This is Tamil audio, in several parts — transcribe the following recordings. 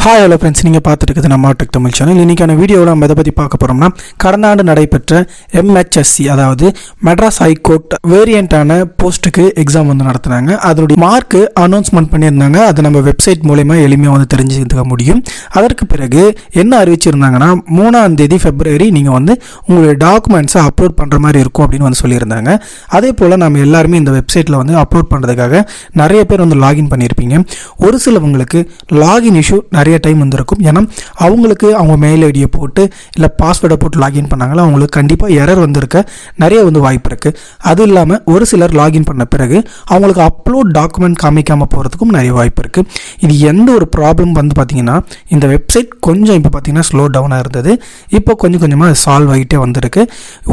ஹாய் ஹலோ ஃப்ரெண்ட்ஸ், நீங்கள் பார்த்துட்டு இருக்குது நம்ம டெக் தமிழ் சேனல். இன்றைக்கான வீடியோவில் நம்ம எதை பற்றி பார்க்க போகிறோம்னா, கடந்த ஆண்டு நடைபெற்ற MHSC அதாவது மெட்ராஸ் ஹைகோர்ட் வேரியண்ட்டான போஸ்ட்டுக்கு எக்ஸாம் வந்து நடத்துனாங்க. அதனுடைய மார்க்கு அனௌன்ஸ்மெண்ட் பண்ணியிருந்தாங்க. அது நம்ம வெப்சைட் மூலமா எளிமையாக வந்து தெரிஞ்சுக்க முடியும். அதற்கு பிறகு என்ன அறிவிச்சிருந்தாங்கன்னா, 3ஆம் தேதி February நீங்கள் வந்து உங்களுடைய டாக்குமெண்ட்ஸை அப்லோட் பண்ணுற மாதிரி இருக்கும் அப்படின்னு வந்து சொல்லியிருந்தாங்க. அதே போல் நம்ம எல்லாருமே இந்த வெப்சைட்டில் வந்து அப்லோட் பண்ணுறதுக்காக நிறைய பேர் வந்து லாகின் பண்ணியிருப்பீங்க. ஒரு சிலவங்களுக்கு லாகின் இஷ்யூ நிறைய டைம் வந்திருக்கும். ஏன்னா அவங்களுக்கு அவங்க மெயில் ஐடியை போட்டு இல்லை பாஸ்வேர்டை போட்டு லாகின் பண்ணாங்களா, அவங்களுக்கு கண்டிப்பாக எரர் வந்திருக்க நிறைய வந்து வாய்ப்பு இருக்குது. அது இல்லாமல் ஒரு சிலர் லாகின் பண்ண பிறகு அவங்களுக்கு அப்லோட் டாக்குமெண்ட் காமிக்காமல் போகிறதுக்கும் நிறைய வாய்ப்பு இருக்குது. இது எந்த ஒரு ப்ராப்ளம் வந்து பார்த்திங்கன்னா, இந்த வெப்சைட் கொஞ்சம் இப்போ பார்த்திங்கன்னா ஸ்லோ டவுனாக இருந்தது. இப்போ கொஞ்சம் கொஞ்சமாக சால்வ் ஆகிட்டே வந்திருக்கு.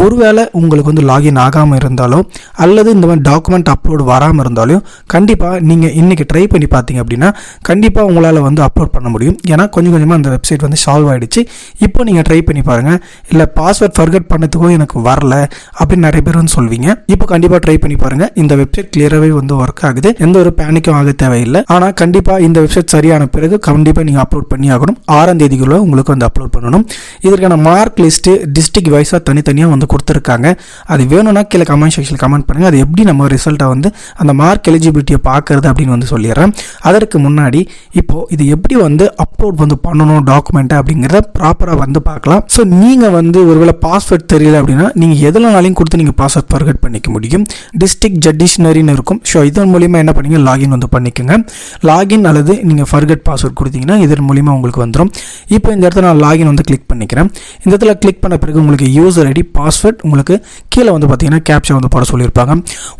ஒருவேளை உங்களுக்கு வந்து லாகின் ஆகாமல் இருந்தாலோ அல்லது இந்த மாதிரி டாக்குமெண்ட் அப்லோடு வராமல் இருந்தாலும் கண்டிப்பாக நீங்கள் இன்றைக்கி ட்ரை பண்ணி பார்த்தீங்க அப்படின்னா கண்டிப்பாக உங்களால் வந்து அப்லோட் பண்ண முடியும். ஏன்னா கொஞ்சம் கொஞ்சமாக அந்த வெப்சைட் வந்து சால்வ் ஆகிடுச்சு. இப்போ நீங்கள் ட்ரை பண்ணி பாருங்கள். இல்லை பாஸ்வேர்ட் ஃபர்கட் பண்ணதுக்கும் எனக்கு வரல அப்படின்னு நிறைய பேர் வந்து சொல்வீங்க. இப்போ கண்டிப்பாக ட்ரை பண்ணி பாருங்கள். இந்த வெப்சைட் கிளியராகவே வந்து ஒர்க் ஆகுது. எந்த ஒரு பேனிக்கும் ஆக தேவையில்லை. ஆனால் கண்டிப்பாக இந்த வெப்சைட் சரியான பிறகு கண்டிப்பாக நீங்கள் அப்லோட் பண்ணி ஆகணும். 6ஆம் தேதிக்குள்ளே உங்களுக்கு வந்து அப்லோட் பண்ணணும். இதற்கான மார்க் லிஸ்ட்டு டிஸ்ட்ரிக்ட் வைஸாக தனித்தனியாக வந்து கொடுத்துருக்காங்க. அது வேணும்னா கீழே கமெண்ட் செக்ஷனில் கமெண்ட் பண்ணுங்கள். அது எப்படி நம்ம ரிசல்ட்டை வந்து அந்த மார்க் எலிஜிபிலிட்டியை பார்க்கறது அப்படின்னு வந்து சொல்லிடுறேன். அதற்கு முன்னாடி இப்போது இது எப்படி வந்து அப்லோட் வந்து பண்ணணும் டாக்குமெண்ட்டை அப்படிங்கிறத ப்ராப்பராக வந்து பார்க்கலாம். ஸோ நீங்கள் வந்து ஒருவேளை பாஸ்வேர்ட் தெரியல அப்படின்னா நீங்கள் எதுலனாலையும் கொடுத்து நீங்கள் பாஸ்வேர்ட் ஃபர்கட் பண்ணிக்க முடியும். டிஸ்ட்ரிக்ட் ஜுடிஷியரின்னு இருக்கும். ஸோ இதன் மூலிமா என்ன பண்ணீங்க, லாகின் வந்து பண்ணிக்கோங்க. லாகின் அல்லது நீங்கள் ஃபர்கட் பாஸ்வேர்ட் கொடுத்தீங்கன்னா இதன் மூலிமா உங்களுக்கு வந்துடும். இப்போ இந்த இடத்துல நான் லாகின் வந்து கிளிக் பண்ணிக்கிறேன். இந்த இடத்துல கிளிக் பண்ண பிறகு உங்களுக்கு யூசர் ஐடி பாஸ்வேர்ட் உங்களுக்கு கீழே வந்து பார்த்தீங்கன்னா கேப்சா வந்து போட சொல்லியிருப்பாங்க.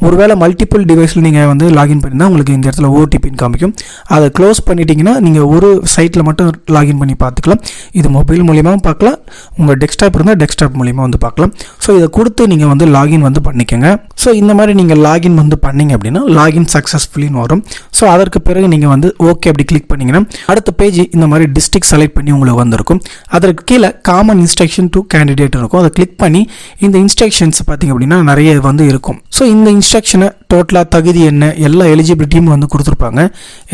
ஒருவேளை மல்டிபிள் டிவைஸில் நீங்கள் வந்து லாகின் பண்ணியிருந்தால் உங்களுக்கு இந்த இடத்துல ஓடிபின்னு காமிக்கும். அதை க்ளோஸ் பண்ணிட்டீங்கன்னா நீங்கள் ஒரு சைட்டில் மட்டும் லாகின் பண்ணி பார்த்துக்கலாம். இது மொபைல் மூலியமாகவும் பார்க்கலாம், உங்கள் டெஸ்க்டாப் இருந்தால் டெஸ்க்டாப் மூலியமாக வந்து பார்க்கலாம். ஸோ இதை கொடுத்து நீங்கள் வந்து லாகின் வந்து பண்ணிக்கோங்க. ஸோ இந்த மாதிரி நீங்கள் லாகின் வந்து பண்ணிங்க அப்படின்னா லாகின் சக்ஸஸ்ஃபுல்லின்னு வரும். ஸோ அதற்கு பிறகு நீங்கள் வந்து ஓகே அப்படி கிளிக் பண்ணிங்கன்னா அடுத்த பேஜ் இந்த மாதிரி டிஸ்ட்ரிக்ட் செலக்ட் பண்ணி உங்களுக்கு வந்திருக்கும். அதற்கு கீழே காமன் இன்ஸ்ட்ரக்ஷன் டு கேண்டிடேட் இருக்கும். அதை கிளிக் பண்ணி இந்த இன்ஸ்ட்ரக்ஷன்ஸ் பார்த்திங்க அப்படின்னா நிறைய வந்து இருக்கும். ஸோ இந்த இன்ஸ்ட்ரக்ஷனை டோட்டலாக தகுதி என்ன எல்லா எலிஜிபிலிட்டியும் வந்து கொடுத்துருப்பாங்க.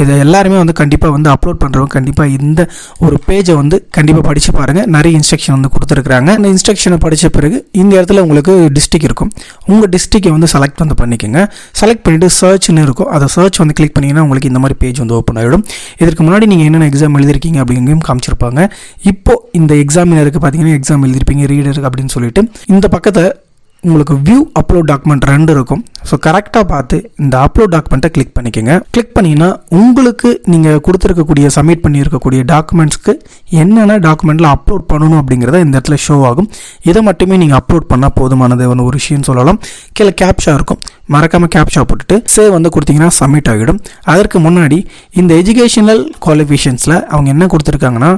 இதை எல்லாருமே வந்து கண்டிப்பாக வந்து அப்லோட் பண்ணுறவங்க கண்டிப்பாக இந்த ஒரு பேஜை வந்து கண்டிப்பாக படித்து பாருங்கள். நிறைய இன்ஸ்ட்ரக்ஷன் வந்து கொடுத்துருக்குறாங்க. அந்த இன்ஸ்ட்ரக்ஷனை படித்த பிறகு இந்த இடத்துல உங்களுக்கு டிஸ்ட்ரிக்ட் இருக்கும். உங்கள் டிஸ்ட்ரிக்டை வந்து செலக்ட் வந்து பண்ணிக்கோங்க. செலக்ட் பண்ணிவிட்டு சர்ச்னு இருக்கும். அதை சர்ச் வந்து கிளிக் பண்ணிங்கன்னா உங்களுக்கு இந்த மாதிரி பேஜ் வந்து ஓப்பன் ஆகிடும். இதற்கு முன்னாடி நீங்கள் என்னென்ன எக்ஸாம் எழுதிருக்கீங்க அப்படிங்கையும் காமிச்சிருப்பாங்க. இப்போது இந்த எக்ஸாமினருக்கு பார்த்தீங்கன்னா எக்ஸாம் எழுதிருப்பீங்க ரீடர் அப்படின்னு சொல்லிட்டு இந்த பக்கத்தை உங்களுக்கு வியூ அப்லோட் டாக்குமெண்ட் 2 இருக்கும். ஸோ கரெக்டாக பார்த்து இந்த அப்லோட் டாக்குமெண்ட்டை கிளிக் பண்ணிக்கோங்க. கிளிக் பண்ணிங்கன்னா உங்களுக்கு நீங்கள் கொடுத்துருக்கக்கூடிய சப்மிட் பண்ணியிருக்கக்கூடிய டாக்குமெண்ட்ஸ்க்கு என்னென்ன டாக்குமெண்ட்டில் அப்லோட் பண்ணணும் அப்படிங்கிறத இந்த இடத்துல ஷோ ஆகும். இதை மட்டுமே நீங்கள் அப்லோட் பண்ணால் போதுமானது ஒரு விஷயம் சொல்லலாம். கீழே கேப்ஷா இருக்கும். மறக்காமல் கேப்ஷா போட்டுட்டு சேவ் வந்து கொடுத்தீங்கன்னா சப்மிட் ஆகிடும். அதற்கு முன்னாடி இந்த எஜுகேஷனல் குவாலிஃபிகேஷன்ஸில் அவங்க என்ன கொடுத்துருக்காங்கன்னா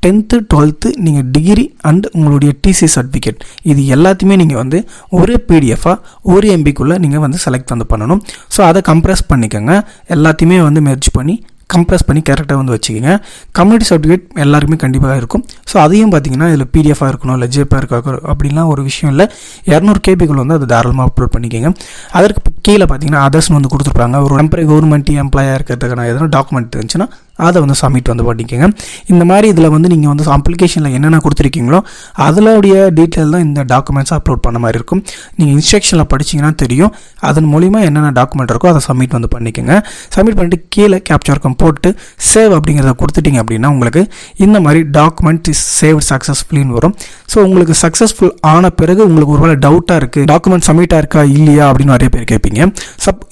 10th 12th நீங்கள் டிகிரி அண்ட் உங்களுடைய டிசி சர்டிஃபிகேட் இது எல்லாத்தையுமே நீங்கள் வந்து ஒரே பிடிஎஃபாக ஒரு எம்பிக்குள்ளே நீங்கள் வந்து செலக்ட் வந்து பண்ணணும். ஸோ அதை கம்ப்ரெஸ் பண்ணிக்கோங்க. எல்லாத்தையுமே வந்து மெர்ஜ் பண்ணி கம்ப்ரெஸ் பண்ணி கரெக்டாக வந்து வச்சுக்கோங்க. கம்யூனிட்டி சர்டிஃபிகேட் எல்லாருக்குமே கண்டிப்பாக இருக்கும். ஸோ அதையும் பார்த்தீங்கன்னா இதில் பிடிஎஃபாக இருக்கணும் இல்லை ஜேபாக இருக்கணும் அப்படின்லாம் ஒரு விஷயம் இல்லை. 200 கேபிக்குள்ள வந்து அது தாராளமாக அப்லோட் பண்ணிக்கோங்க. அதற்கு கீழே பார்த்தீங்கன்னா அதர்ஸ்னு வந்து கொடுத்துருப்பாங்க. ஒரு டெம்பரரி கவர்மெண்ட் எம்ப்ளாயாக இருக்கிறதுக்கான எதனா டாக்குமெண்ட் இருந்துச்சுன்னா அதை வந்து சப்மிட் வந்து பண்ணிக்கோங்க. இந்த மாதிரி இதில் வந்து நீங்கள் வந்து அப்ளிகேஷனில் என்னென்ன கொடுத்துருக்கீங்களோ அதனுடைய டீட்டெயில் தான் இந்த டாக்குமெண்ட்ஸ் அப்லோட் பண்ண மாதிரி இருக்கும். நீங்கள் இன்ஸ்ட்ரக்ஷனில் படிச்சிங்கன்னா தெரியும். அதன் மூலிமா என்னென்ன டாக்குமெண்ட் இருக்கோ அதை சப்மிட் வந்து பண்ணிக்கோங்க. சப்மிட் பண்ணிட்டு கீழே கேப்சா இருக்கும் போட்டு சேவ் அப்படிங்கிறத கொடுத்துட்டிங்க அப்படின்னா உங்களுக்கு இந்த மாதிரி டாக்குமெண்ட் இஸ் சேவ்ட் சக்ஸஸ்ஃபுல்லின்னு வரும். ஸோ உங்களுக்கு சக்ஸஸ்ஃபுல் ஆன பிறகு உங்களுக்கு ஒருவேளை டவுட்டாக இருக்குது டாக்குமெண்ட் சப்மிட்டாக இருக்கா இல்லையா அப்படின்னு நிறைய பேர் கேட்பீங்க.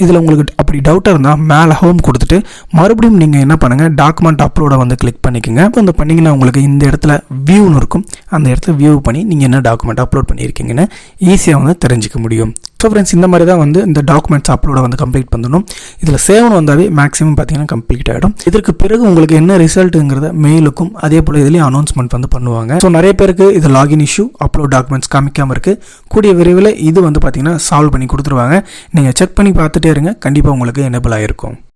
இதில் உங்களுக்கு அப்படி டவுட்டாக இருந்தால் மேலே ஹோம் கொடுத்துட்டு மறுபடியும் நீங்கள் என்ன பண்ணுங்கள், டாக்குமெண்ட் அப்லோட வந்து கிளிக் பண்ணிக்கோங்க. வந்து பண்ணிங்கன்னா உங்களுக்கு இந்த இடத்துல வியூன்னு இருக்கும். அந்த இடத்துல வியூ பண்ணி நீங்கள் என்ன டாக்குமெண்ட் அப்லோட் பண்ணியிருக்கீங்கன்னு ஈஸியாக வந்து தெரிஞ்சிக்க முடியும். ஸோ ஃப்ரெண்ட்ஸ், இந்த மாதிரி தான் வந்து இந்த டாக்குமெண்ட்ஸ் அப்லோட வந்து கம்ப்ளீட் பண்ணணும். இதில் சேவ்னு வந்தாவே மேக்ஸிமம் பார்த்தீங்கன்னா கம்ப்ளீட் ஆகிடும். இதற்கு பிறகு உங்களுக்கு என்ன ரிசல்ட்டுங்கிறத மெயிலுக்கும் அதே போல் இதுலேயும் அனௌன்ஸ்மெண்ட் வந்து பண்ணுவாங்க. ஸோ நிறைய பேருக்கு இது லாகின் இஷ்யூ அப்லோட் டாக்குமெண்ட்ஸ் காமிக்காமல் இருக்குது. கூடிய விரைவில் இது வந்து பார்த்தீங்கன்னா சால்வ் பண்ணி கொடுத்துருவாங்க. நீங்கள் செக் பண்ணி பார்த்துட்டே இருங்க. கண்டிப்பாக உங்களுக்கு எனேபிள் ஆகிருக்கும்.